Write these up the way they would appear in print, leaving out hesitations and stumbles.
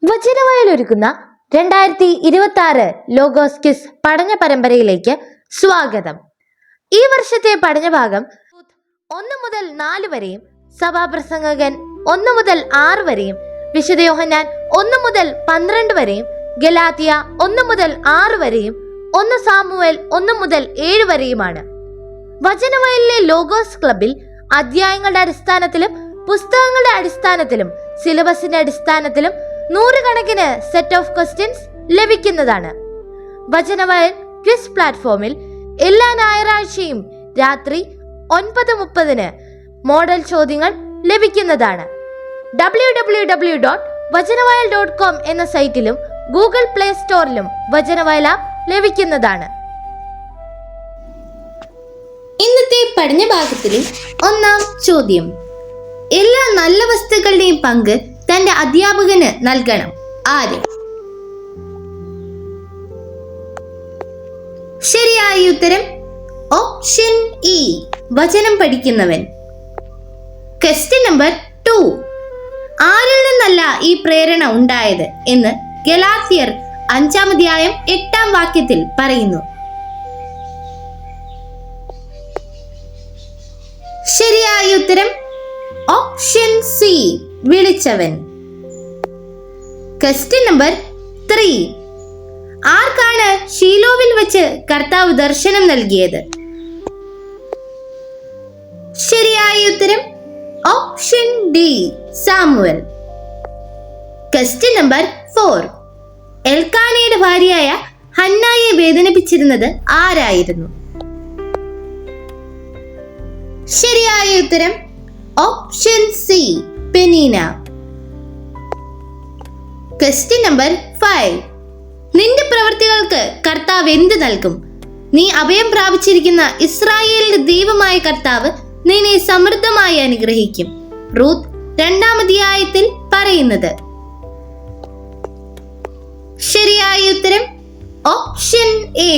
വചനവയലൊരുക്കുന്ന 2026 logos quiz പഠന പരമ്പരയിലേക്ക് സ്വാഗതം. ഈ വർഷത്തെ പഠനഭാഗം 1 മുതൽ 4 വരെയും സഭാപ്രസംഗകൻ 1 മുതൽ 6 വരെയും വിശുദ്ധ യോഹന്നാൻ 1 മുതൽ 12 വരെയും ഗലാത്യ 1 മുതൽ 6 വരെയും 1 സാമുവേൽ 1 മുതൽ 7 വരെയുമാണ്. വചനവയലിലെ ലോഗോസ് ക്ലബിൽ അധ്യായങ്ങളുടെ അടിസ്ഥാനത്തിലും പുസ്തകങ്ങളുടെ അടിസ്ഥാനത്തിലും സിലബസിന്റെ അടിസ്ഥാനത്തിലും 100 കണക്കിന് സെറ്റ് ഓഫ് ക്വസ്റ്റ്യൻസ് ലഭിക്കുന്നതാണ്. വചനവയൽ ക്വിസ് പ്ലാറ്റ്ഫോമിൽ എല്ലാ ഞായറാഴ്ചയും രാത്രി 9:30 മോഡൽ ചോദ്യങ്ങൾ ലഭിക്കുന്നതാണ്. www.vajanavayal.com എന്ന സൈറ്റിലും ഗൂഗിൾ പ്ലേ സ്റ്റോറിലും വചനവയൽ ആപ്പ് ലഭിക്കുന്നതാണ്. ഇന്നത്തെ പഠനഭാഗത്തിലെ 1-ാം ചോദ്യം: എല്ലാ നല്ല വസ്തുക്കളുടെയും പങ്ക് തന്റെ അധ്യാപകന് നൽകണം. ആര്? ശരിയായ ഉത്തരം ഓപ്ഷൻ ഇ, വചനം പഠിക്കുന്നവൻ. ക്വസ്റ്റ്യൻ നമ്പർ 2: ആരിൽ നിന്നല്ല ഈ പ്രേരണ ഉണ്ടായത് എന്ന് ഗലാത്യർ 5-ാം അധ്യായം 8-ാം വാക്യത്തിൽ പറയുന്നു. ശരിയായ ഉത്തരം ഓപ്ഷൻ സി, വിളിച്ചവൻ. ക്വസ്റ്റ്യൻ നമ്പർ 3: ആർക്കാണ് ഷീലോവിൽ വെച്ച് കർത്താവ് ദർശനം നൽകിയത്? ശരിയായ ഉത്തരം option D, Samuel. Question number 4: എൽക്കാനയുടെ ഭാര്യയായ ഹന്നായെ വേദനിപ്പിച്ചിരുന്നത് ആരായിരുന്നു? ശരിയായ ഉത്തരം option C, Penina. Question number 5: നിന്റെ പ്രവൃത്തികൾക്ക് കർത്താവ് എന്ത് നൽകും? നീ അഭയം പ്രാപിച്ചിരിക്കുന്ന ഇസ്രായേലിന്റെ ദൈവമായ കർത്താവ് നിന്നെ സമൃദ്ധമായി അനുഗ്രഹിക്കും. റൂത്ത് 2-ാം അധ്യായത്തിൽ പറയുന്നത്. ശരിയായ ഉത്തരം ഓപ്ഷൻ എ,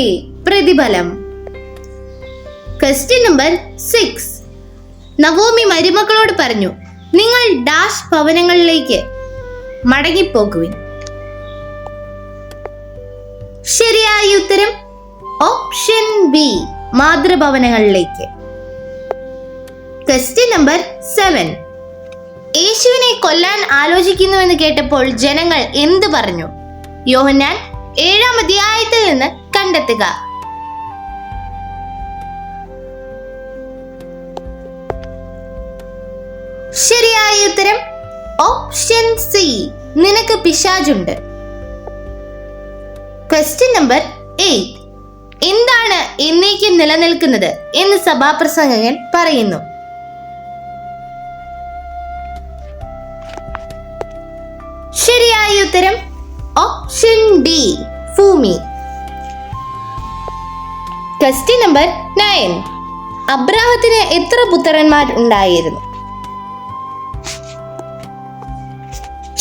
പ്രതിഫലം. ക്വസ്റ്റ്യൻ നമ്പർ 6: നവോമി മരുമക്കളോട് പറഞ്ഞു, നിങ്ങൾ ഡാഷ് ഭവനങ്ങളിലേക്ക് മടങ്ങിപ്പോകുവിൻ. ശരിയായ ഉത്തരം ഓപ്ഷൻ ബി, മാതൃഭവനങ്ങളിലേക്ക്. ക്വസ്റ്റ്യൻ നമ്പർ 7: യേശുവിനെ കൊല്ലാൻ ആലോചിക്കുന്നുവെന്ന് കേട്ടപ്പോൾ ജനങ്ങൾ എന്ത് പറഞ്ഞു? യോഹന്നാൻ 7-ാം അധ്യായത്തിൽ നിന്ന് കണ്ടെത്തുക. ശരിയായ ഉത്തരം ഓപ്ഷൻ സി, നിനക്ക് പിശാചുണ്ട്. ക്വസ്റ്റ്യൻ നമ്പർ 8: എന്താണ് എന്നേക്കും നിലനിൽക്കുന്നത് എന്ന് സഭാപ്രസംഗകൻ പറയുന്നു? ശരിയായ ഉത്തരം ഓപ്ഷൻ ഡി, ഭൂമി. ക്വസ്റ്റ്യൻ നമ്പർ 9: അബ്രാഹത്തിന് എത്ര പുത്രന്മാർ ഉണ്ടായിരുന്നു?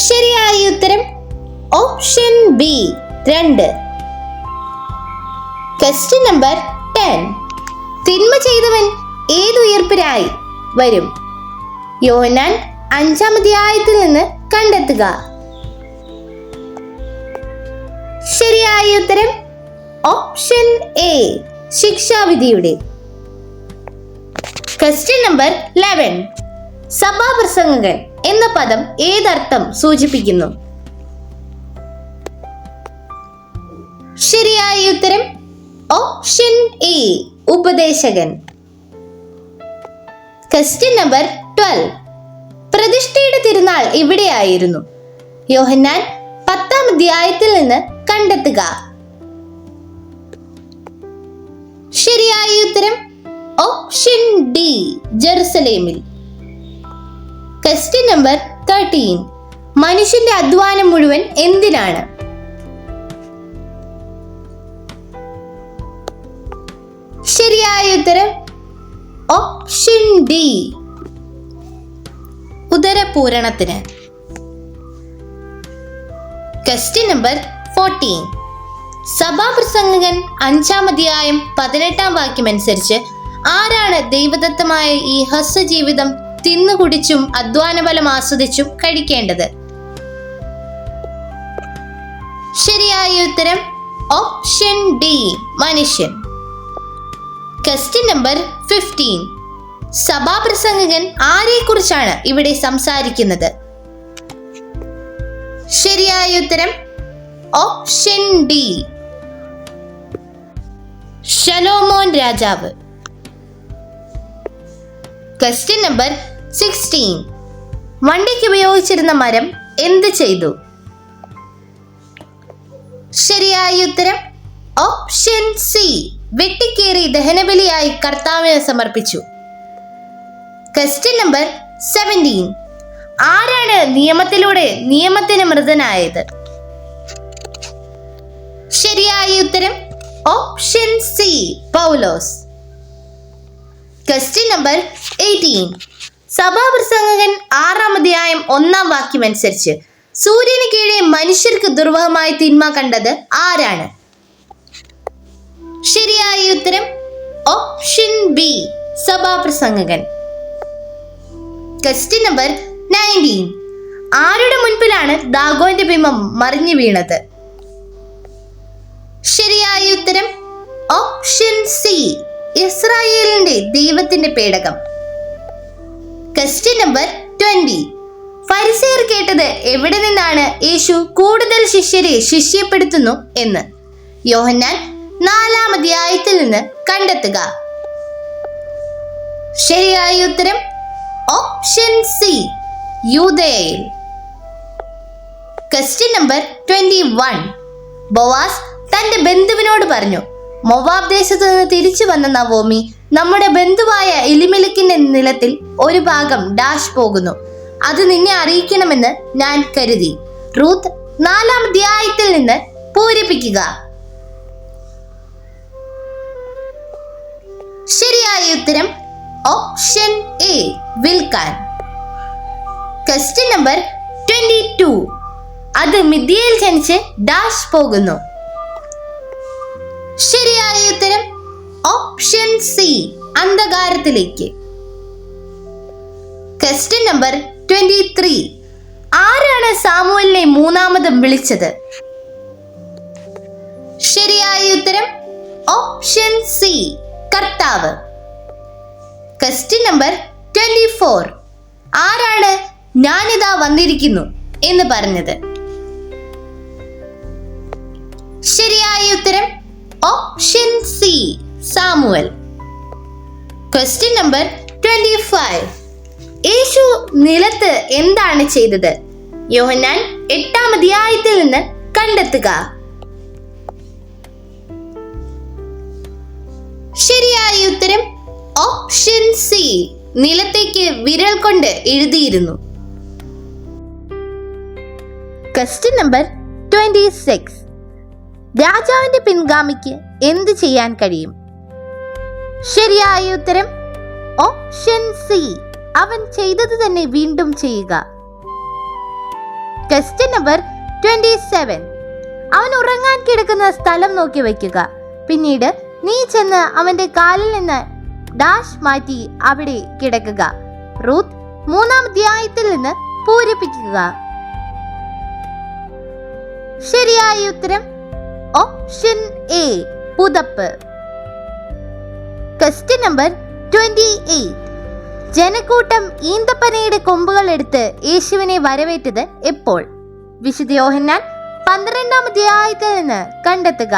ശരിയായ ഉത്തരം ഓപ്ഷൻ ബി, 2. ക്വസ്റ്റ്യൻ നമ്പർ 10: തിന്മ ചെയ്തവൻ ഏതുയർപ്പിനായി വരും? യോഹന്നാൻ 5-ാം അധ്യായത്തിൽ നിന്ന് കണ്ടെത്തുക. ശരിയായ ഉത്തരം ഓപ്ഷൻ എ, ശിക്ഷാവിധിയുടെ. ക്വസ്റ്റ്യൻ നമ്പർ 11: സഭാപ്രസംഗകൻ എന്ന പദം ഏതർത്ഥം സൂചിപ്പിക്കുന്നു? ശരിയായ ഉത്തരം ഓപ്ഷൻ എ, ഉപദേശകൻ. ക്വസ്റ്റ്യൻ നമ്പർ 12: പ്രതിഷ്ഠയുടെ തിരുനാൾ എവിടെയായിരുന്നു? യോഹന്നാൻ 10-ാം അധ്യായത്തിൽ നിന്ന് കണ്ടെത്തുക. ശരിയായ ഉത്തരം ഓപ്ഷൻ ഡി, ജെറുസലേമിൽ. ക്വസ്റ്റ്യൻ നമ്പർ 13: മനുഷ്യന്റെ അധ്വാനം മുഴുവൻ എന്തിനാണ്? ശരിയായ ഉത്തരം ഓപ്ഷൻ ഡി, ഉദരപൂരണത്തിന്. ക്വസ്റ്റ്യൻ നമ്പർ 14: സഭാപ്രസംഗകൻ 5-ാം അധ്യായം 18-ാം വാക്യം അനുസരിച്ച് ആരാണ് ദൈവദത്തമായ ഈ ഹസ്വജീവിതം തിന്നുകുടിച്ചും അധ്വാനബലം ആസ്വദിച്ചും കഴിക്കേണ്ടത്? ശരിയായ ഉത്തരം ഓപ്ഷൻ ഡി, മനുഷ്യൻ. Question number 15. സഭാപ്രസംഗകൻ ആരെക്കുറിച്ചാണ് ഇവിടെ സംസാരിക്കുന്നത്? ശരിയായ ഉത്തരം ഓപ്ഷൻ ഡി, ശലോമോൻ രാജാവ്. Question number 16. വണ്ടിക്ക് ഉപയോഗിച്ചിരുന്ന മരം എന്ത് ചെയ്തു? ശരിയായ ഉത്തരം ഓപ്ഷൻ സി, വെട്ടിക്കേറി ദഹനബലിയായി കർത്താവിന് സമർപ്പിച്ചു. Question number 17. ആരാണ് നിയമത്തിലൂടെ നിയമത്തിന് മൃതനായത്? ശരിയായ ഉത്തരം ഓപ്ഷൻ സി, പൗലോസ്. Question number 18. സഭാപ്രസംഗകൻ 6-ാം അധ്യായം 1-ാം വാക്യം അനുസരിച്ച് സൂര്യന് കീഴെ മനുഷ്യർക്ക് ദുർവഹമായ തിന്മ കണ്ടത് ആരാണ്? ശരിയായ ഉത്തരം ഓപ്ഷൻ ബി, സഭാപ്രസംഗകൻ. Question number 19. ആരുടെ മുൻപിലാണ് ദാഗോന്റെ ബിംബം മറിഞ്ഞു വീണത്? ശരിയായ ഉത്തരം ഓപ്ഷൻ സി, ഇസ്രായേലിന്റെ ദൈവത്തിന്റെ പേടകം. Question number 20. ഫരിസേയർ കേട്ടത് എവിടെ നിന്നാണ് യേശു കൂടുതൽ ശിഷ്യരെ ശിഷ്യപ്പെടുത്തുന്നു എന്ന്? യോഹന്നാൻ 4-ാം അധ്യായത്തിൽ നിന്ന് കണ്ടെത്തുക. ശരിയായ ഉത്തരം ഓപ്ഷൻ സി, യൂദയയിൽ. Question number 21. ബോവാസ് തന്റെ ബന്ധുവിനോട് പറഞ്ഞു, മൊവാബ് ദേശത്ത് നിന്ന് തിരിച്ചു വന്ന നവോമി നമ്മുടെ ബന്ധുവായ എലിമെലക്കിന്റെ നിലത്തിൽ ഒരു ഭാഗം ഡാഷ് പോകുന്നു, അത് നിന്നെ അറിയിക്കണമെന്ന് ഞാൻ കരുതി. റൂത്ത് 4-ാം അധ്യായത്തിൽ നിന്ന് പൂരിപ്പിക്കുക. ശരിയായ ഉത്തരം ഓപ്ഷൻ എ, വിൽക്കാൻ. Question number 22. അത് മിദ്യയിൽ ജനിച്ച് ഡാഷ് പോകുന്നു. ശരിയായ ഉത്തരം ഓപ്ഷൻ സി, അന്ധകാരത്തിലേക്ക്. Question number 23. ആരാണ് സാമുവലിനെ മൂന്നാമതും വിളിച്ചത്? ശരിയായ ഉത്തരം ഓപ്ഷൻ സി, കർത്താവ്. Question number 24. ആരാണ് ഞാനിതാ വന്നിരിക്കുന്നു എന്ന് പറഞ്ഞത്? ശരിയായ ഉത്തരം option C, Samuel. Question number 25. യേശു നിലത്ത് എന്താണ് ചെയ്തത്? യോഹന്നാൻ 8-ാം അധ്യായത്തിൽ നിന്ന് കണ്ടെത്തുക. ശരിയായ ഉത്തരം ഓപ്ഷൻ സി, നിലത്തേക്ക് വിരൽ കൊണ്ട് എഴുതിയിരുന്നു. Question number 26. രാജാവിന്റെ പിൻഗാമിക്ക് എന്ത് ചെയ്യാൻ കഴിയും? ശരിയായ ഉത്തരം ഓപ്ഷൻ സി, അവൻ ചെയ്തത് തന്നെ വീണ്ടും ചെയ്യുക. Question number 27. അവൻ ഉറങ്ങാൻ കിടക്കുന്ന സ്ഥലം നോക്കി വയ്ക്കുക, പിന്നീട് നീ ചെന്ന് അവന്റെ കാലിൽ നിന്ന് ഡാഷ് മാറ്റി അവിടെ കിടക്കുക. റൂത്ത് 3-ാം അധ്യായത്തിൽ നിന്ന് പൂരിപ്പിക്കുക. ശരിയായ ഉത്തരം ഓപ്ഷൻ എ, പുതപ്പ്. Question number 28. ജനക്കൂട്ടം ഈന്തപ്പനയുടെ കൊമ്പുകൾ എടുത്ത് യേശുവിനെ വരവേറ്റത് എപ്പോൾ? വിശുദ്ധ യോഹന്നാൻ 12-ാം അധ്യായത്തിൽ നിന്ന് കണ്ടെത്തുക.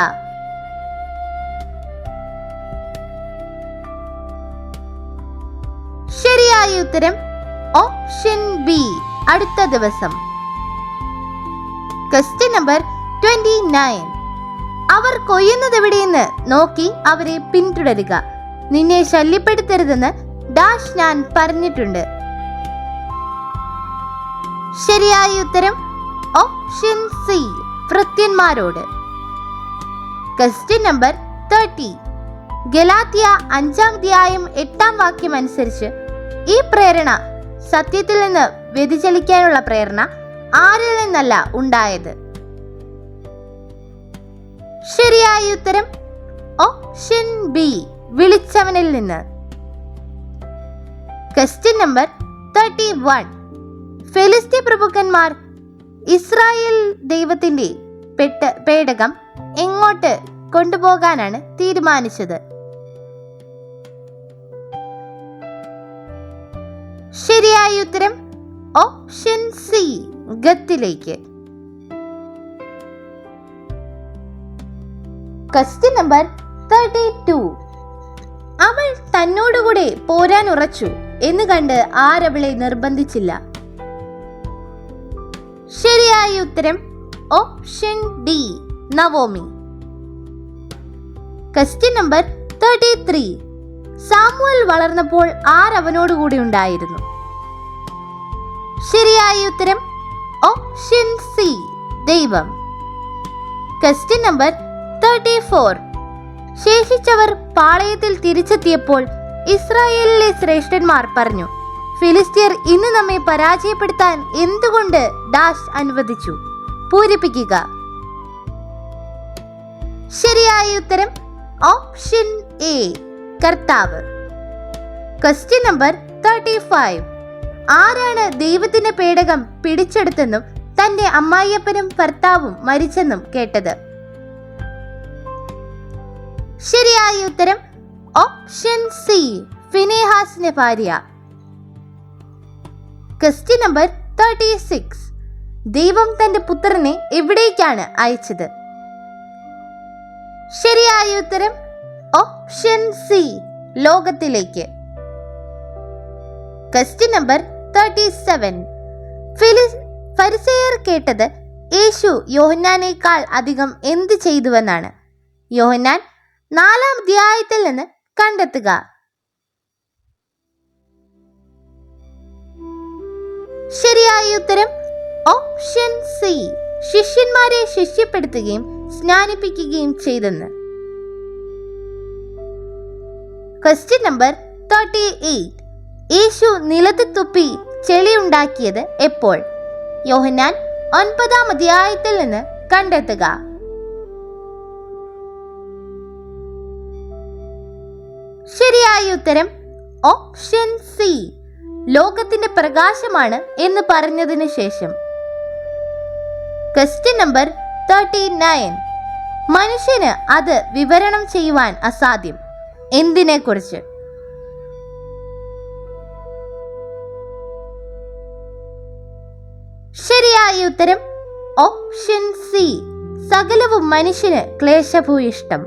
ശരിയായ ഉത്തരം ഓപ്ഷൻ ബി, അടുത്ത ദിവസം. Question number 29. അവർ കൊയ്യുന്നതെവിടെയെന്ന് നോക്കി അവരെ പിന്തുടരുക, നിന്നെ ശല്യപ്പെടുത്തരുതെന്ന് ഡാഷ് ഞാൻ പറഞ്ഞിട്ടുണ്ട്. ശരിയായ ഉത്തരം ഓപ്ഷൻ സി, ഭൃത്യന്മാരോട്. Question number 30. ഗലാത്യ 5-ാം അധ്യായം 8-ാം വാക്യം അനുസരിച്ച് ഈ പ്രേരണ, സത്യത്തിൽ നിന്ന് വ്യതിചലിക്കാനുള്ള പ്രേരണ, ആരിൽ നിന്നല്ല ഉണ്ടായത്? ശരിയായ ഉത്തരം ഓപ്ഷൻ ബി, വിളിച്ചവനിൽ നിന്ന്. Question number 31. ഫെലിസ്ത്യ പ്രഭുക്കന്മാർ ഇസ്രായേൽ ദൈവത്തിന്റെ പേടകം എങ്ങോട്ട് കൊണ്ടുപോകാനാണ് തീരുമാനിച്ചത്? ശരിയായ ഉത്തരം ഓപ്ഷൻ സി, ഗത്തിലേക്ക്. Question number 32. അവൾ തന്നോടുകൂടെ പോരാൻ ഉറച്ചു എന്ന് കണ്ട് ആരവളെ നിർബന്ധിച്ചില്ല? ശരിയായ ഉത്തരം option D, Naomi. Question number 33. Samuel വളർന്നപ്പോൾ ആരവനോടുകൂടി ഉണ്ടായിരുന്നു? ശരിയായ ഉത്തരം ഓപ്ഷൻ സി, ദൈവം. Question number 34. ശേഷിച്ചവർ പാളയത്തിൽ തിരിച്ചെത്തിയപ്പോൾ ഇസ്രായേലിലെ ശ്രേഷ്ഠന്മാർ പറഞ്ഞു, ഫിലിസ്ത്യർ ഇന്ന് നമ്മെ പരാജയപ്പെടുത്താൻ എന്തുകൊണ്ട് ഡാഷ് അനുവദിച്ചു? പൂരിപ്പിക്കുക. ശരിയായ ഉത്തരം ഓപ്ഷൻ എ, കർത്താവ്. Question number 35. ആരാണ് ദൈവത്തിന്റെ പേടകം പിടിച്ചെടുത്തെന്നും തന്റെ അമ്മായിയപ്പനും ഭർത്താവും മരിച്ചെന്നും കേട്ടത്? ശരിയായ ഉത്തരം ഓപ്ഷൻ സി, ഫിനെഹാസിന്റെ ഭാര്യ. Question number 36. ദൈവം തന്റെ പുത്രനെ എവിടേക്കാണ് അയച്ചത്? ശരിയായ ഉത്തരം ഓപ്ഷൻ സി, ലോകത്തിലേക്ക്. Question number 37. ഫരിസേയർ കേട്ടത് യേശു യോഹന്നാനേക്കാൾ അധികം എന്ത് ചെയ്തുവെന്നാണ്? യോഹന്നാൻ 4-ാം അധ്യായത്തിൽ നിന്ന് കണ്ടെത്തുക. ശരിയായ ഉത്തരം ഓപ്ഷൻ സി, ശിഷ്യന്മാരെ ശിഷ്യപ്പെടുത്തുകയും സ്നാനിപ്പിക്കുകയും ചെയ്തെന്ന്. Question number 38. യേശു നിലത്ത് തുപ്പി ചെളിയുണ്ടാക്കിയത് എപ്പോൾ? യോഹന്നാൻ 9-ാം അധ്യായത്തിൽ നിന്ന് കണ്ടെത്തുക. ശരിയായ ഉത്തരം ഓപ്ഷൻ സി, ലോകത്തിന്റെ പ്രകാശമാണ് എന്ന് പറഞ്ഞതിന് ശേഷം. Question number 39. മനുഷ്യന് അത് വിവരണം ചെയ്യുവാൻ അസാധ്യം. എന്തിനെ കുറിച്ച്? ശരിയായ ഉത്തരം ഓപ്ഷൻ സി, സകലവും മനുഷ്യന് ക്ലേശഭൂയിഷ്ടം.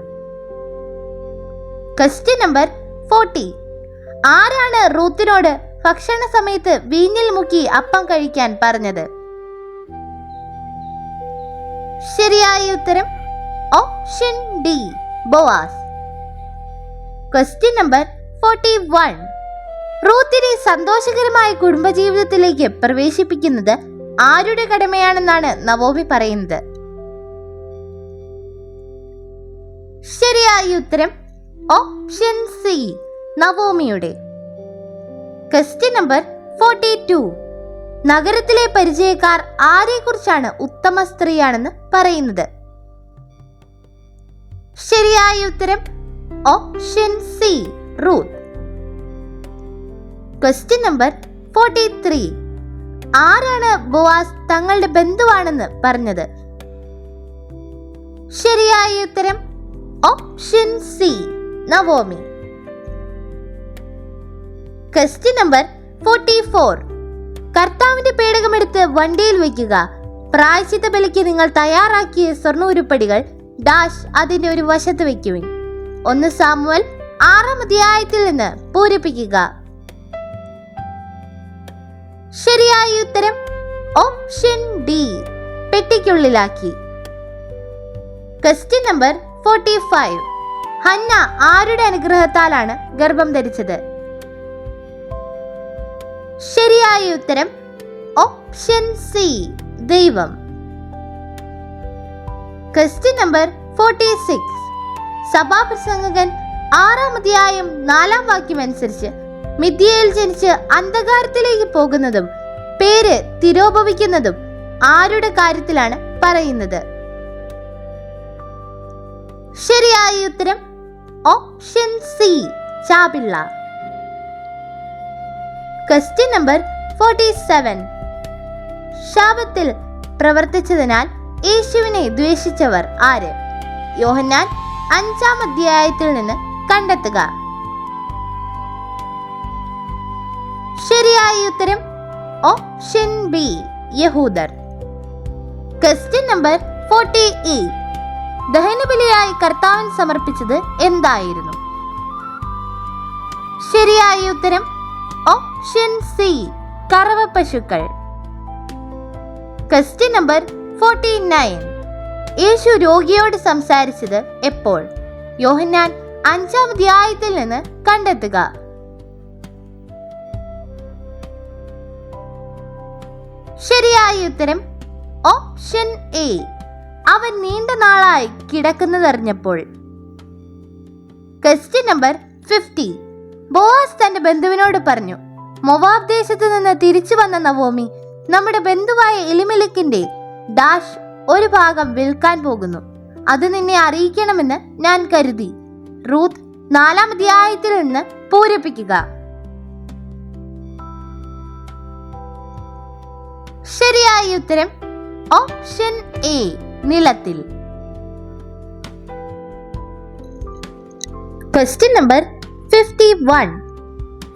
Question number 40. ആരാണ് റൂത്തിനോട് ഭക്ഷണ സമയത്ത് വീഞ്ഞിൽ മുക്കി അപ്പം കഴിക്കാൻ പറഞ്ഞത്? ശരിയായ ഉത്തരം option D, Boaz. Question number 41. റൂത്തിനെ സന്തോഷകരമായ കുടുംബജീവിതത്തിലേക്ക് പ്രവേശിപ്പിക്കുന്നത് ആരുടെ കടമയാണെന്നാണ് നവോമി പറയുന്നത്? ശരിയായ ഉത്തരം ഓപ്ഷൻ സി, നവോമിയുടെ. Question number 42. നഗരത്തിലെ പരിചയക്കാർ ആരെക്കുറിച്ചാണ് ഉത്തമ സ്ത്രീയാണെന്ന് പറയുന്നത്? ശരിയായ ഉത്തരം option C, Ruth. Question number 43. ആരാണ് ബോവാസ് തങ്ങളുടെ ബന്ധുവാണെന്ന് പറഞ്ഞത്? ശരിയായ ഉത്തരം option C, Naomi. Question number 44. കർത്താവിന്റെ പേടകമെടുത്ത് വണ്ടിയിൽ വയ്ക്കുക. പ്രായശ്ചിത്ത ബലിക്ക് നിങ്ങൾ തയ്യാറാക്കിയ സ്വർണ്ണ ഉരുപ്പടികൾ ഡാഷ് അതിന്റെ ഒരു വശത്ത് വയ്ക്കുവിൻ. 1 സാമുവൽ 6-ാം അധ്യായത്തിൽ നിന്ന് പൂരിപ്പിക്കുക. ശരിയായ ഉത്തരം ഓപ്ഷൻ ഡി, പെട്ടിക്കുള്ളിലാക്കി. Question number 45. ഹന്ന ആരുടെ അനുഗ്രഹത്താലാണ് ഗർഭം ധരിച്ചത്? ശരിയായ ഉത്തരം ഓപ്ഷൻ സി, ദൈവം. Question number 46. സഭാപ്രസംഗകൻ 6-ാം അധ്യായം 4-ാം വാക്യം അനുസരിച്ച് മിദ്യയിൽ ജനിച്ച് അന്ധകാരത്തിലേക്ക് പോകുന്നതും പേര് തിരോഭവിക്കുന്നതും ആരുടെ കാര്യത്തിലാണ് പറയുന്നത്? ശരിയായ ഉത്തരം ഓപ്ഷൻ സി, ചാപിള്ള. Question number 47. ശാപത്തിൽ പ്രവർത്തിച്ചതിനാൽ യേശുവിനെ ദ്വേഷിച്ചവർ ആര്? യോഹന്നാൻ 5-ാം അധ്യായത്തിൽ നിന്ന് കണ്ടെത്തുക. ശരിയായ ഉത്തരം ഓപ്ഷൻ ബി, യഹൂദർ. Question number 48. ദഹനബലിയായി കർത്താവിന് സമർപ്പിച്ചത് എന്തായിരുന്നു? ശരിയായ ഉത്തരം ഓപ്ഷൻ സി, കറവ പശുക്കൾ. Question number 49. യേശു രോഗിയോട് സംസാരിച്ചത് എപ്പോൾ? യോഹന്നാൻ 5-ാം അധ്യായത്തിൽ നിന്ന് കണ്ടെത്തുക. ശരിയായ ഉത്തരം ഓപ്ഷൻ എ, അവൻ നീണ്ട നാളായി കിടക്കുന്നതറിഞ്ഞപ്പോൾ. Question number 50. ബോവാസ് തന്റെ ബന്ധുവിനോട് പറഞ്ഞു, മൊവാബ് ദേശത്ത് നിന്ന് തിരിച്ചു വന്ന നവോമി നമ്മുടെ ബന്ധുവായ എലിമെലെക്കിന്റെ ഡാഷ് ഒരു ഭാഗം വിൽക്കാൻ പോകുന്നു. അത് നിന്നെ അറിയിക്കണമെന്ന് ഞാൻ കരുതി. റൂത്ത് 4-ാം അധ്യായത്തിൽ നിന്ന് പൂരിപ്പിക്കുക. ശരിയായ ഉത്തരം ഓപ്ഷൻ എ, നിലത്തിൽ. Question number 51.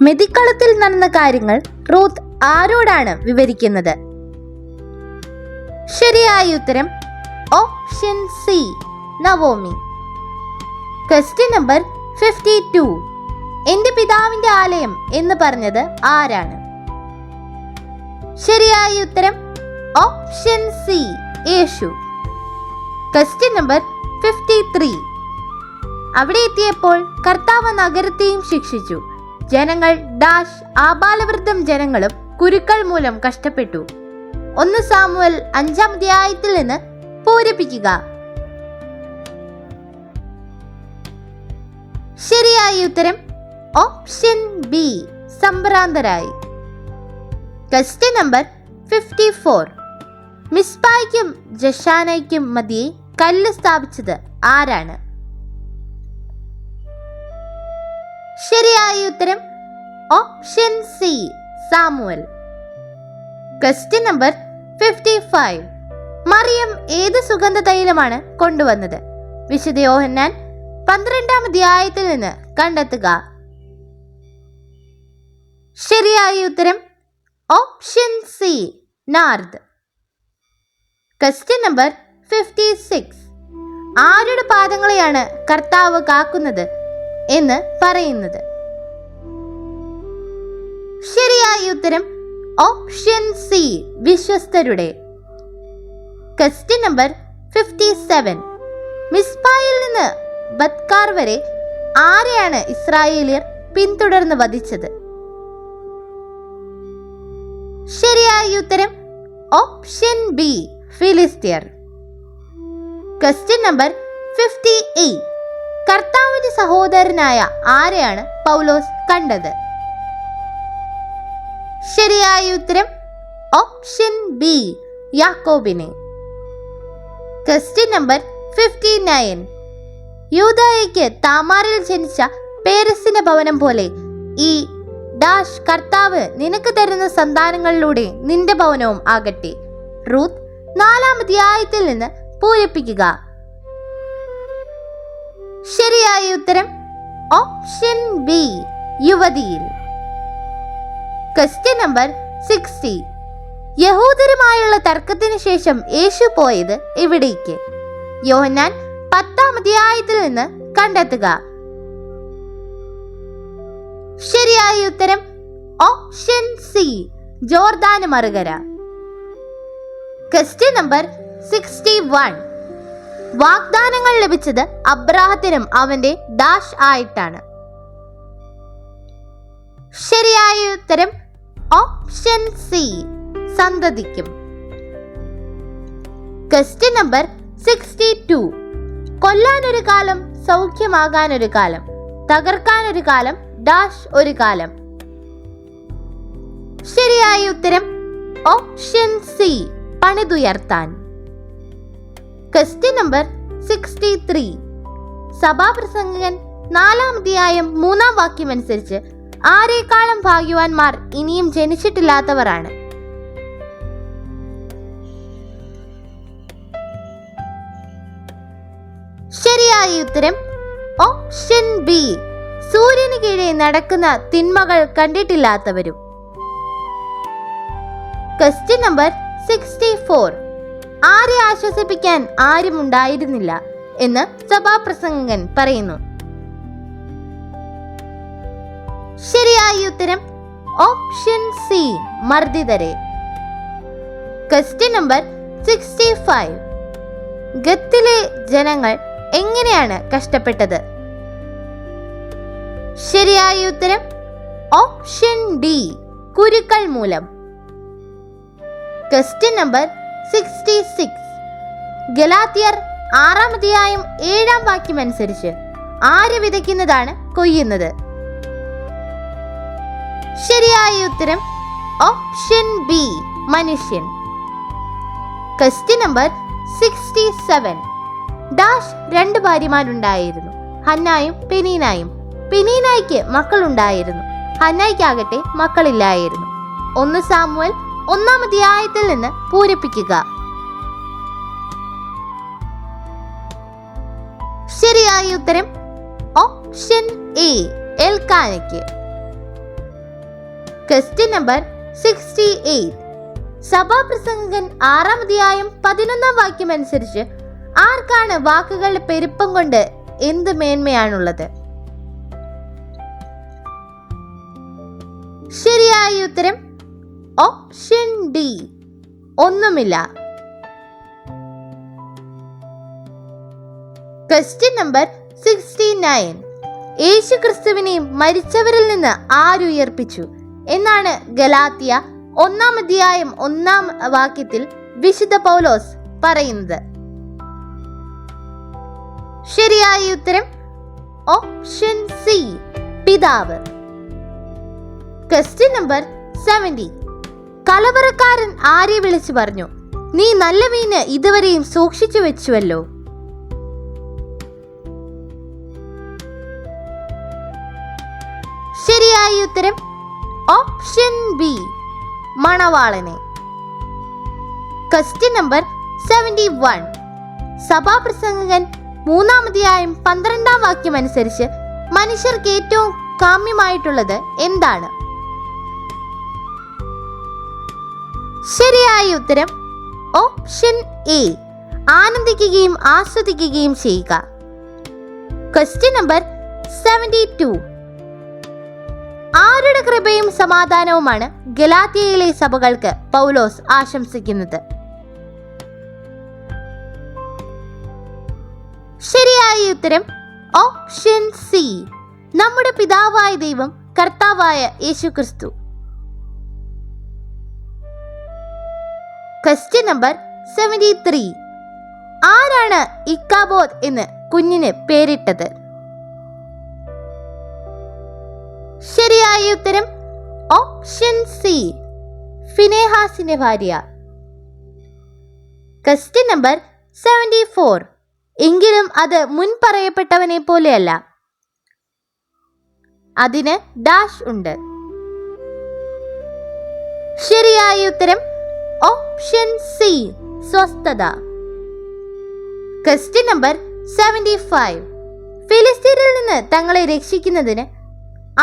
മെതിക്കളത്തിൽ നടന്ന കാര്യങ്ങൾ റൂത്ത് ആരോടാണ് വിവരിക്കുന്നത്? ശരിയായ ഉത്തരം option C, Naomi. Question number 52. എന്റെ പിതാവിന്റെ ആലയം എന്ന് പറഞ്ഞത് ആരാണ്? ശരിയായ ഉത്തരം ഓപ്ഷൻ സി, യേശു. Question number 53. അവിടെ എത്തിയപ്പോൾ കർത്താവ് നഗരത്തെയും ശിക്ഷിച്ചു. ജനങ്ങൾ ഡാഷ് ആബാലവൃദ്ധം ജനങ്ങളും കുരുക്കൾ മൂലം കഷ്ടപ്പെട്ടു. 1 സാമുവേൽ 5-ാം അധ്യായത്തിൽ നിന്ന് പൂരിപ്പിക്കുക. ശരിയായ ഉത്തരം ഓപ്ഷൻ ബി, സംഭ്രാന്തരായി. Question number 54. മിസ്പായ്ക്കും ജഷാനയ്ക്കും മധ്യേ കല്ല് സ്ഥാപിച്ചത് ആരാണ്? ശരിയായ ഉത്തരം option C, Samuel. Question number 55. മറിയം ഏത് സുഗന്ധ തൈലമാണ് കൊണ്ടുവന്നത്? വിശുദ്ധ യോഹന്നാൻ 12-ാം അധ്യായത്തിൽ നിന്ന് കണ്ടെത്തുക. ശരിയായ ഉത്തരം ഓപ്ഷൻ സി, നാർദ്. Question number 56. ആരുടെ പാദങ്ങളെയാണ് കർത്താവ് കാക്കുന്നത് എന്ന് പറയുന്നത്? ശരിയായ ഉത്തരം ഓപ്ഷൻ സി, വിശ്വസ്തരുടെ. Question number 57. മിസ്പായിൽ നിന്ന് ബത്കാർ വരെ ആരെയാണ് ഇസ്രായേലിയർ പിന്തുടർന്ന് വധിച്ചത്? ശരിയായ ഉത്തരം ഓപ്ഷൻ ബി, ഫിലിസ്തീയർ. Question number 58. കർത്താവിന്റെ സഹോദരനായ ആരെയാണ് പൗലോസ് കണ്ടത്? ശരിയായ ഉത്തരം ഓപ്ഷൻ ബി, യാക്കോബിനെ. Question number 59. യൂദായയ്ക്ക് താമാറിൽ ജനിച്ച പേരസിന്റെ ഭവനം പോലെ ഈ ഡാഷ് കർത്താവ് നിനക്ക് തരുന്ന സന്താനങ്ങളിലൂടെ നിന്റെ ഭവനവും ആകട്ടെ. റൂത്ത് 4-ാം അധ്യായത്തിൽ നിന്ന് പൂരിപ്പിക്കുക. ശരിയായ ഉത്തരം ഓപ്ഷൻ ബി, യുവതിയിൽ. Question number 60. യഹൂദരുമായുള്ള തർക്കത്തിന് ശേഷം യേശു പോയത് എവിടേക്ക്? യോഹന്നാൻ 10-ാം അധ്യായത്തിൽ നിന്ന് കണ്ടെത്തുക. ശരിയായ ഉത്തരം ഓപ്ഷൻ സി, ജോർദാന് മറുകര. Question number 61. വാഗ്ദാനങ്ങൾ ലഭിച്ചത് അബ്രാഹത്തിനും അവന്റെ ഡാഷ് ആയിട്ടാണ്. ശരിയായ ഉത്തരം ഓപ്ഷൻ സി, സന്തതിക്കും. Question number 62. കൊല്ലാനൊരു കാലം, സൗഖ്യമാകാനൊരു കാലം, തകർക്കാനൊരു കാലം, ഡാഷ് ഒരു കാലം. ശരിയായ ഉത്തരം ഓപ്ഷൻ സി, പണിതുയർത്താൻ. Question number 63. സഭാപ്രസംഗകൻ 4-ാം അധ്യായം 3-ാം വാക്യം അനുസരിച്ച് ആരെക്കാളും ഭാഗ്യവാന്മാർ ഇനിയും ജനിച്ചിട്ടില്ലാത്തവരാണ്. ശരിയായ ഉത്തരം ഓപ്ഷൻ ബി, സൂര്യന് കീഴെ നടക്കുന്ന തിന്മകൾ കണ്ടിട്ടില്ലാത്തവരും. Question number 64. ആരെ ആശ്വസിപ്പിക്കാൻ ആരും ഉണ്ടായിരുന്നില്ല എന്ന് സഭാപ്രസംഗകൻ പറയുന്നു. ശരിയായ ഉത്തരം ഓപ്ഷൻ സി, മർദ്ദിതരെ. Question number 65. ഗത്തിലെ ജനങ്ങൾ എങ്ങനെയാണ് കഷ്ടപ്പെട്ടത്? ശരിയായ ഉത്തരം ഓപ്ഷൻ ഡി, കുരുക്കൾ മൂലം. Question number 66. ഗലാത്യർ 6-ാം അധ്യായം 7-ാം വാക്യം അനുസരിച്ച് ആര് വിതയ്ക്കുന്നതാണ് കൊയ്യുന്നത്? ശരിയായ ഉത്തരം ഓപ്ഷൻ ബി, മനുഷ്യൻ. Question number 67. ഡാഷ് 2 ഭാര്യമാരുണ്ടായിരുന്നു, ഹന്നായും പെനീനായും. പെനീനായ്ക്ക് മക്കളുണ്ടായിരുന്നു, ഹന്നായ്ക്കാകട്ടെ മക്കളില്ലായിരുന്നു. 1 സാമുവേൽ 1-ാം അധ്യായത്തിൽ നിന്ന് പൂരിപ്പിക്കുക. ശരിയായ ഉത്തരം ഓപ്ഷൻ എ, എൽക്കാനയ്ക്ക്. Question number 68. സഭാപ്രസംഗകൻ 6-ാം അധ്യായം 11-ാം വാക്യം അനുസരിച്ച് ആർക്കാണ് വാക്കുകളുടെ പെരുപ്പം കൊണ്ട് എന്ത് മേന്മയാണുള്ളത്? ശരിയായ ഉത്തരം ഓപ്ഷൻ ഡി, ഒന്നുമില്ല. Question number 69. യേശു ക്രിസ്തുവിനെ മരിച്ചവരിൽ നിന്ന് ആരുയർപ്പിച്ചു എന്നാണ് ഗലാത്യ 1-ാം അധ്യായം 1-ാം വാക്യത്തിൽ വിശുദ്ധ പൗലോസ് പറയുന്നത്? ശരിയായ ഉത്തരം ഓപ്ഷൻ സി, പിതാവ്. Question number 70. കലവറക്കാരൻ ആരെ വിളിച്ചു പറഞ്ഞു, നീ നല്ല വീഞ്ഞ് ഇതുവരെയും സൂക്ഷിച്ചു വെച്ചുവല്ലോ? ശരിയായ ഉത്തരം ഓപ്ഷൻ ബി, മണവാളനെ. Question number 71. സഭാപ്രസംഗകൻ 3-ാം അധ്യായം 12-ാം വാക്യം അനുസരിച്ച് മനുഷ്യർക്ക് ഏറ്റവും കാമ്യമായിട്ടുള്ളത് എന്താണ്? ശരിയായ ഉത്തരം ഓപ്ഷൻ എ, ആനന്ദിക്കുകയും ആസ്വദിക്കുകയും ചെയ്യുക. Question number 72. ആരുടെ കൃപയും സമാധാനവുമാണ് ഗലാത്യയിലെ സഭകൾക്ക് പൗലോസ് ആശംസിക്കുന്നത്? ശരിയായ ഉത്തരം ഓപ്ഷൻ സി, നമ്മുടെ പിതാവായ ദൈവം കർത്താവായ യേശു ക്രിസ്തു. Question number 73. ആരാണ് ഇക്കാബോദ് എന്ന് കുഞ്ഞിന് പേരിട്ടത്? ശരിയായ ഉത്തരം ഓപ്ഷൻ സി, ഫിനെഹാസിന്റെ ഭാര്യ. Question number 74. എങ്കിലും അത് മുൻ പറയപ്പെട്ടവനെ പോലെയല്ല, അതിന് ഡാഷ് ഉണ്ട്. ശരിയായ ഉത്തരം ഓപ്ഷൻ സി, സ്വസ്ഥത. Question number 75. ഫിലിസ്തീനിൽ നിന്ന് തങ്ങളെ രക്ഷിക്കുന്നതിന്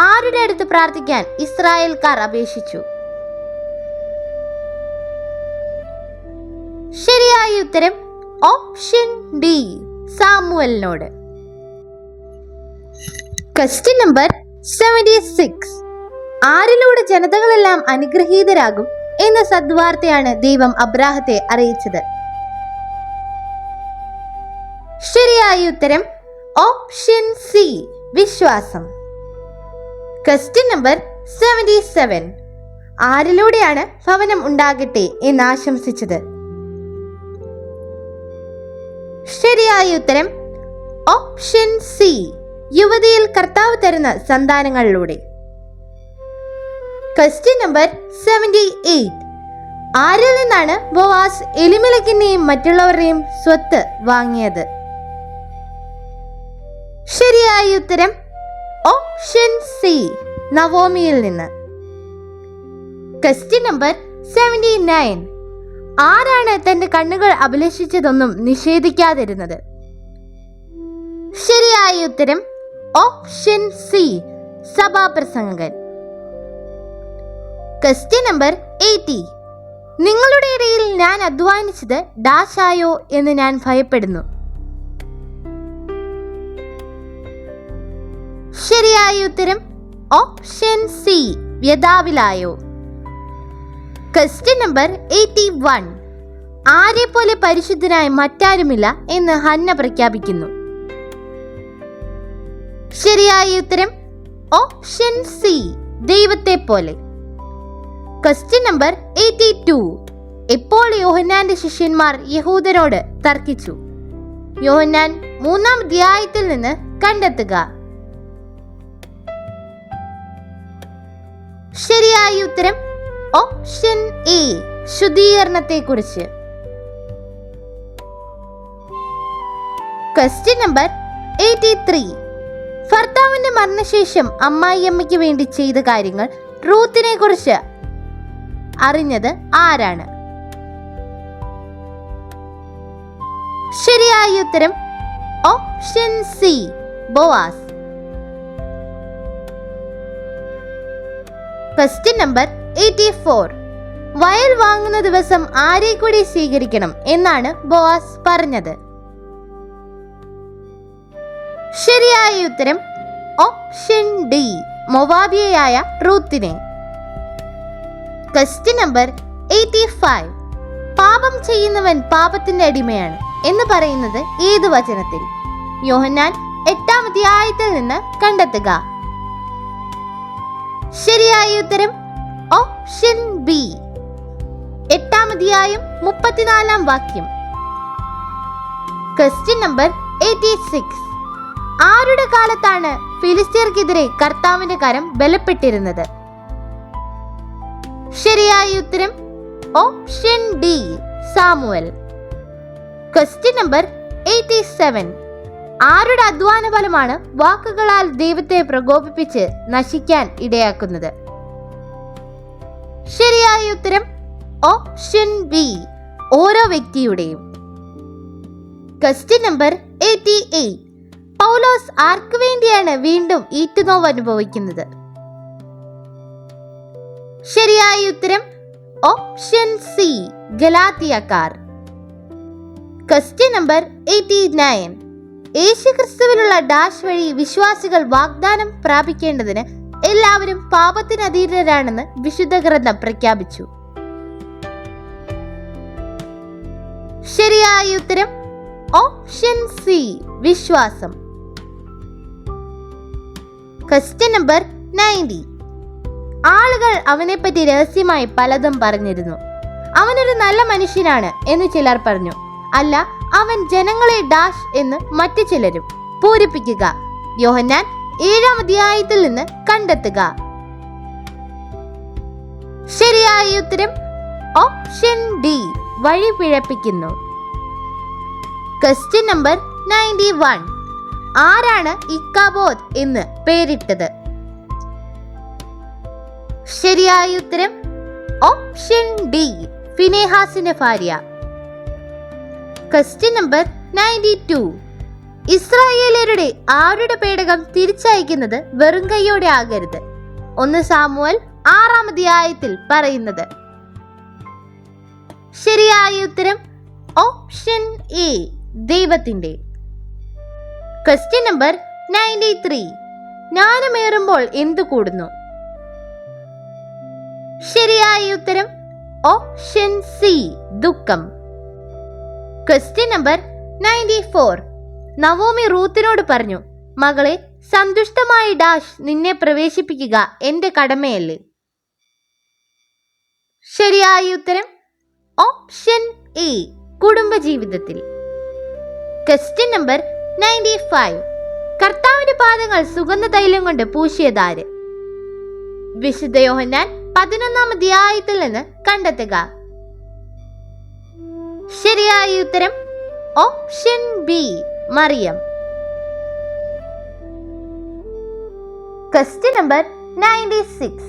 ആരുടെ അടുത്ത് പ്രാർത്ഥിക്കാൻ ഇസ്രായേൽക്കാർ അപേക്ഷിച്ചു? ശരിയായ ഉത്തരം ഓപ്ഷൻ ഡി, സാമുവലിനോട്. Question number 76. ആരിലൂടെ ജനതകളെല്ലാം അനുഗ്രഹീതരാകും എന്ന സദ്വാർത്തയാണ് ദൈവം അബ്രാഹത്തെ അറിയിച്ചത്? ശരിയായ ഉത്തരം ഓപ്ഷൻ സി, വിശ്വാസം. Question number 77. ആരിലൂടെയാണ് ഭവനം ഉണ്ടാകട്ടെ എന്ന് ആശംസിച്ചത്? ശരിയായ ഉത്തരം ഓപ്ഷൻ സി, യുവതിയിൽ കർത്താവ് തരുന്ന സന്താനങ്ങളിലൂടെ. Question number 78. ആരിൽ നിന്നാണ് ബോവാസ് എലിമെലെക്കിന്റെയും മറ്റുള്ളവരുടെയും സ്വത്ത് വാങ്ങിയത്? ശരിയായ ഉത്തരം ഓപ്ഷൻ സി, നവോമിയിൽ നിന്ന്. Question number 79. ആരാണ് തന്റെ കണ്ണുകൾ അഭിലഷിച്ചതൊന്നും നിഷേധിക്കാതിരുന്നത്? ശരിയായ ഉത്തരം ഓപ്ഷൻ സി, സഭാപ്രസംഗകൻ. Question number 80. നിങ്ങളുടെ ഇടയിൽ ഞാൻ അധ്വാനിച്ചത് ഡാഷായോ എന്ന് ഞാൻ ഭയപ്പെടുന്നു. ശരിയായ ഉത്തരം ഓപ്ഷൻ സി, വ്യതാവിലായോ. Question number 81. ആരെ പോലെ പരിശുദ്ധനായി മറ്റാരുമില്ല എന്ന് ഹന്ന പ്രഖ്യാപിക്കുന്നു. ശരിയായ ഉത്തരം ഓപ്ഷൻ സി, ദൈവത്തെ പോലെ. Question number 82. എപ്പോൾ യോഹന്നാന്റെ ശിഷ്യന്മാർ യഹൂദനോട് തർക്കിച്ചു? യോഹന്നാൻ 3-ാം അധ്യായത്തിൽ നിന്ന് കണ്ടെത്തുക. ശരിയായ ഉത്തരം ഓപ്ഷൻ എ, ശുദ്ധീകരണത്തെ കുറിച്ച്. Question number 83. ഭർത്താവിന്റെ മരണശേഷം അമ്മായിയമ്മയ്ക്ക് വേണ്ടി ചെയ്ത കാര്യങ്ങൾ റൂത്തിനെ കുറിച്ച് അറിഞ്ഞത് ആരാണ്? ശരിയായ ഉത്തരം option C, Boaz. Question number 84. വയൽ വാങ്ങുന്ന ദിവസം ആരെ കൂടി സ്വീകരിക്കണം എന്നാണ് ബോവാസ് പറഞ്ഞത്? ശരിയായ ഉത്തരം ഓപ്ഷൻ ഡി, മൊവാബിയയായ റൂത്തിനെ. Question number 85. പാപം ചെയ്യുന്നവൻ പാപത്തിന്റെ അടിമയാണ് എന്ന് പറയുന്നത് ഏത് വചനത്തിൽ? യോഹന്നാൻ 8-ാം അധ്യായത്തിൽ നിന്ന് കണ്ടെത്തുക. ശരിയായ ഉത്തരം ഓപ്ഷൻ ബി, 8-ാം അധ്യായം 34-ാം വാക്യം. Question number 86. ആരുടെ കാലത്താണ് ഫിലിസ്തീർക്കെതിരെ കർത്താവിന്റെ കരം ബലപ്പെട്ടിരുന്നത്? ശരിയായ ഉത്തരം option D, Samuel. Question number 87. ആരുടെ അധ്വാന ഫലമാണ് വാക്കുകളാൽ ദൈവത്തെ പ്രകോപിപ്പിച്ച് നശിക്കാൻ ഇടയാക്കുന്നത്? ശരിയായ ഉത്തരം ഓപ്ഷൻ ബി, ഓരോ വ്യക്തിയുടെയും. Question number 88. പൗലോസ് ആർക്ക് വേണ്ടിയാണ് വീണ്ടും ഈറ്റുനോവ് അനുഭവിക്കുന്നത്? ശരിയായ ഉത്തരം ഓപ്ഷൻ സി, ഗലാത്യക്കാർ. Question number 89. യേശുക്രിസ്തുവിലുള്ള ഡാഷ് വഴി വിശ്വാസികൾ വാഗ്ദാനം പ്രാപിക്കേണ്ടതിന് എല്ലാവരും പാപത്തിന് അധീനരാണെന്ന് വിശുദ്ധ ഗ്രന്ഥം പ്രഖ്യാപിച്ചു. ശരിയായ ഉത്തരം ഓപ്ഷൻ സി, വിശ്വാസം. Question number 90. ആളുകൾ അവനെപ്പറ്റി രഹസ്യമായി പലതും പറഞ്ഞിരുന്നു. അവനൊരു നല്ല മനുഷ്യനാണ് എന്ന് ചിലർ പറഞ്ഞു. അല്ല, അവൻ ജനങ്ങളെ ഡാഷ് എന്ന് മറ്റു ചിലരും. പൂരിപ്പിക്കുക. യോഹന്നാൻ 7-ാം അധ്യായത്തിൽ നിന്ന് കണ്ടെത്തുക. ശരിയായ ഉത്തരം ഓപ്ഷൻ ഡി, വഴി പിഴപ്പിക്കുന്നു. Question number 91. ആരാണ് ഇക്കാബോദ് എന്ന് പേരിട്ടത്? ശരിയായ ഉത്തരം ഓപ്ഷൻ ഡി, ഫിനെഹാസിന്റെ ഭാര്യ. Question number 92. ഇസ്രായേലരുടെ ആരുടെ പേടകം തിരിച്ചയക്കുന്നത് വെറും കൈയോടെ ആകരുത്? 1 സാമുവൽ 6-ാം അധ്യായത്തിൽ പറയുന്നത്. ശരിയായ ഉത്തരം ഓപ്ഷൻ എ, ദൈവത്തിന്റെ. Question number 93. ജ്ഞാനമേറുമ്പോൾ എന്തു കൂടുന്നു? ശരിയായ ഉത്തരം ഓപ്ഷൻ സി, ദുഃഖം. Question number 94. നവോമി റൂത്തിനോട് പറഞ്ഞു, മകളെ, സന്തുഷ്ടമായ ഡാഷ് നിന്നെ പ്രവേശിപ്പിക്കുക എന്റെ കടമയല്ലേ? ശരിയായ ഉത്തരം ഓപ്ഷൻ എ, കുടുംബജീവിതത്തിൽ. Question number 95. കർത്താവിന്റെ പാദങ്ങൾ സുഗന്ധ തൈലം കൊണ്ട് പൂശിയതാര്? വിശുദ്ധ യോഹന്നാൻ 11-ാം അധ്യായത്തിൽ നിന്ന് കണ്ടെത്തുക. ശരിയായ ഉത്തരം option B, Mariam. Question number 96.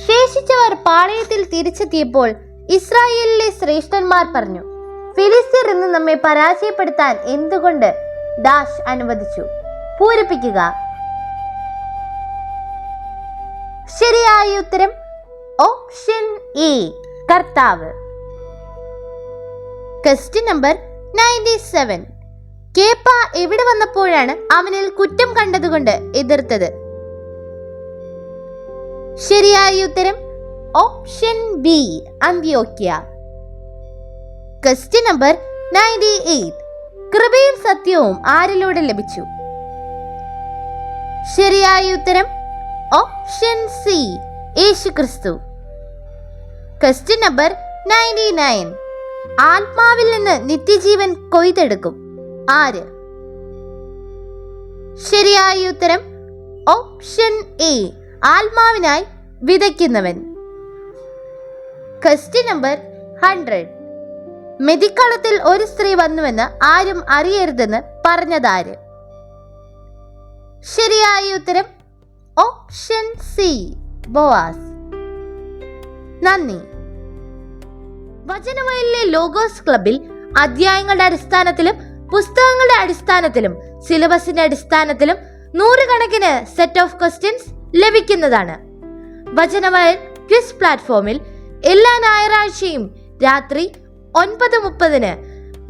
ശേഷിച്ചവർ പാളയത്തിൽ തിരിച്ചെത്തിയപ്പോൾ ഇസ്രായേലിലെ ശ്രേഷ്ഠന്മാർ പറഞ്ഞു, ഫിലിസ്ത്യർ ഇന്ന് നമ്മെ പരാജയപ്പെടുത്താൻ എന്തുകൊണ്ട് ഡാഷ് അനുവദിച്ചു? പൂരിപ്പിക്കുക. ശരിയായ ഉത്തരം ഓപ്ഷൻ എ, കർത്താവ്. Question number 97. കേപ്പ എവിടെ വന്നപ്പോഴാണ് അവനിൽ കുറ്റം കണ്ടതുകൊണ്ട് എതിർത്തത്? ശരിയായ ഉത്തരം ഓപ്ഷൻ ബി, അന്ത്യോക്യ. Question number 98. കൃപയും സത്യവും ആരിലൂടെ ലഭിച്ചു? ശരിയായ ഉത്തരം ഓപ്ഷൻ സി, യേശുക്രിസ്തു. Question number 99. ആത്മാവിൽ നിന്ന് നിത്യജീവൻ കൊയ്തെടുക്കും ആര്? ശരിയായ ഉത്തരം ഓപ്ഷൻ എ, ആത്മാവിനായി വിതയ്ക്കുന്നവൻ. Question number 100. മെതിക്കളത്തിൽ ഒരു സ്ത്രീ വന്നുവെന്ന് ആരും അറിയരുതെന്ന് പറഞ്ഞതാര്? ശരിയായ ഉത്തരം ഓപ്ഷൻ സി, ബോവാസ്. നന്ദി. വചനവയലിലെ ലോഗോസ് ക്ലബിൽ അധ്യായങ്ങളുടെ അടിസ്ഥാനത്തിലും പുസ്തകങ്ങളുടെ അടിസ്ഥാനത്തിലും സിലബസിന്റെ അടിസ്ഥാനത്തിലും 100 കണക്കിന് സെറ്റ് ഓഫ് ക്വസ്റ്റ്യൻസ് ലഭിക്കുന്നതാണ്. വചനവയൽ ക്വിസ് പ്ലാറ്റ്ഫോമിൽ എല്ലാ ഞായറാഴ്ചയും രാത്രി 9:30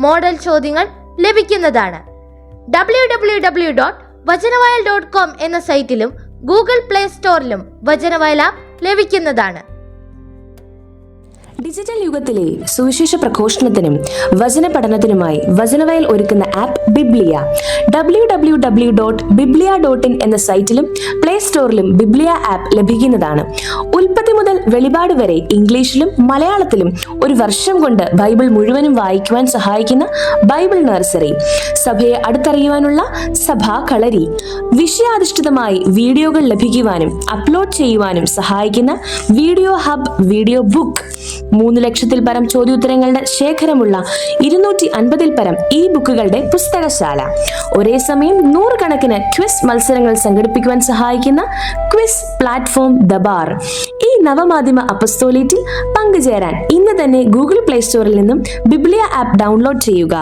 മോഡൽ ചോദ്യങ്ങൾ ലഭിക്കുന്നതാണ്. www.vajanavayal.com എന്ന സൈറ്റിലും ഗൂഗിൾ പ്ലേ സ്റ്റോറിലും വചനവയൽ ആപ്പ് ലഭിക്കുന്നതാണ്. ഡിജിറ്റൽ യുഗത്തിലെ സുവിശേഷ പ്രഘോഷണത്തിനും വചന പഠനത്തിനുമായി വചനവയൽ ഒരുക്കുന്ന ആപ്പ് ബിബ്ലിയ. www.biblia.in എന്ന സൈറ്റിലും പ്ലേ സ്റ്റോറിലും ബിബ്ലിയ ആപ്പ് ലഭിക്കുന്നതാണ്. ഉൽപ്പത്തി മുതൽ വെളിപാട് വരെ ഇംഗ്ലീഷിലും മലയാളത്തിലും ഒരു വർഷം കൊണ്ട് ബൈബിൾ മുഴുവനും വായിക്കുവാൻ സഹായിക്കുന്ന ബൈബിൾ നഴ്സറി, സഭയെ അടുത്തറിയുവാനുള്ള സഭാ കളരി, വിഷയാധിഷ്ഠിതമായി വീഡിയോകൾ ലഭിക്കുവാനും അപ്ലോഡ് ചെയ്യുവാനും സഹായിക്കുന്ന വീഡിയോ ഹബ് വീഡിയോ ബുക്ക്, 3 ലക്ഷത്തിൽ പരം ചോദ്യോത്തരങ്ങളുടെ ശേഖരമുള്ള 250-ൽ പരം ഈ ബുക്കുകളുടെ പുസ്തകശാല, ഒരേ സമയം 100 കണക്കിന് ക്വിസ് മത്സരങ്ങൾ സംഘടിപ്പിക്കുവാൻ സഹായിക്കുന്ന ക്വിസ് പ്ലാറ്റ്ഫോം ദബാർ. ഈ നവമാധ്യമ അപ്പസ്തോലേറ്റിൽ പങ്കുചേരാൻ ഇന്ന് തന്നെ ഗൂഗിൾ പ്ലേ സ്റ്റോറിൽ നിന്നും ബിബ്ലിയ ആപ്പ് ഡൗൺലോഡ് ചെയ്യുക.